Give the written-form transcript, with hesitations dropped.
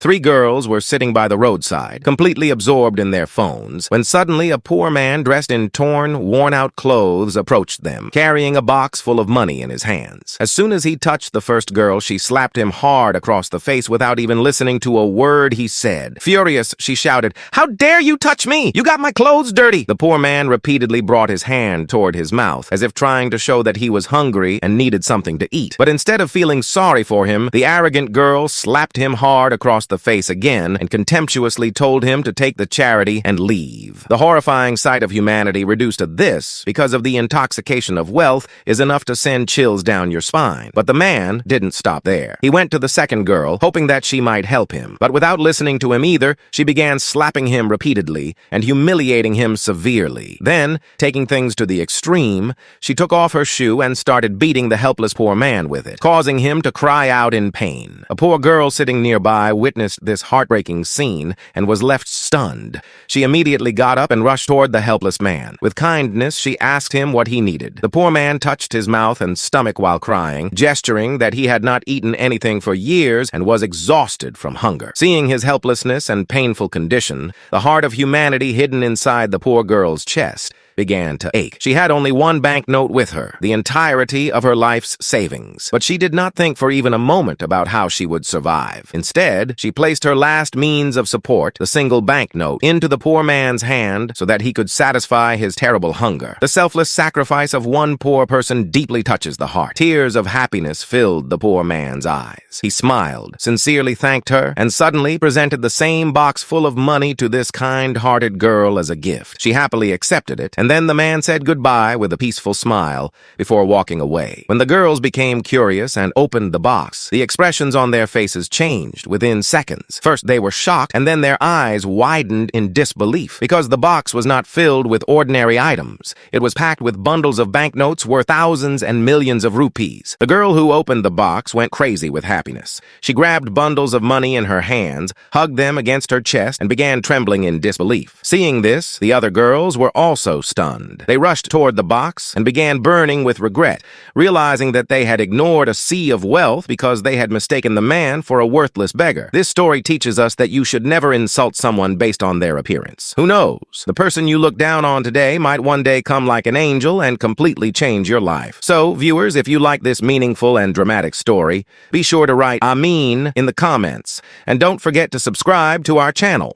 Three girls were sitting by the roadside, completely absorbed in their phones, when suddenly a poor man dressed in torn, worn-out clothes approached them, carrying a box full of money in his hands. As soon as he touched the first girl, she slapped him hard across the face without even listening to a word he said. Furious, she shouted, "How dare you touch me? You got my clothes dirty!" The poor man repeatedly brought his hand toward his mouth, as if trying to show that he was hungry and needed something to eat. But instead of feeling sorry for him, the arrogant girl slapped him hard across the face again and contemptuously told him to take the charity and leave. The horrifying sight of humanity reduced to this because of the intoxication of wealth is enough to send chills down your spine. But the man didn't stop there. He went to the second girl, hoping that she might help him. But without listening to him either, she began slapping him repeatedly and humiliating him severely. Then, taking things to the extreme, she took off her shoe and started beating the helpless poor man with it, causing him to cry out in pain. A poor girl sitting nearby witnessed this heartbreaking scene and was left stunned. She immediately got up and rushed toward the helpless man. With kindness, she asked him what he needed. The poor man touched his mouth and stomach while crying, gesturing that he had not eaten anything for years and was exhausted from hunger. Seeing his helplessness and painful condition, the heart of humanity hidden inside the poor girl's chest began to ache. She had only one banknote with her, the entirety of her life's savings. But she did not think for even a moment about how she would survive. Instead, she placed her last means of support, the single banknote, into the poor man's hand so that he could satisfy his terrible hunger. The selfless sacrifice of one poor person deeply touches the heart. Tears of happiness filled the poor man's eyes. He smiled, sincerely thanked her, and suddenly presented the same box full of money to this kind-hearted girl as a gift. She happily accepted it, and then the man said goodbye with a peaceful smile before walking away. When the girls became curious and opened the box, the expressions on their faces changed within seconds. First, they were shocked, and then their eyes widened in disbelief, because the box was not filled with ordinary items. It was packed with bundles of banknotes worth thousands and millions of rupees. The girl who opened the box went crazy with happiness. She grabbed bundles of money in her hands, hugged them against her chest, and began trembling in disbelief. Seeing this, the other girls were also stunned. They rushed toward the box and began burning with regret, realizing that they had ignored a sea of wealth because they had mistaken the man for a worthless beggar. This story teaches us that you should never insult someone based on their appearance. Who knows? The person you look down on today might one day come like an angel and completely change your life. So, viewers, if you like this meaningful and dramatic story, be sure to write "Ameen" in the comments, and don't forget to subscribe to our channel.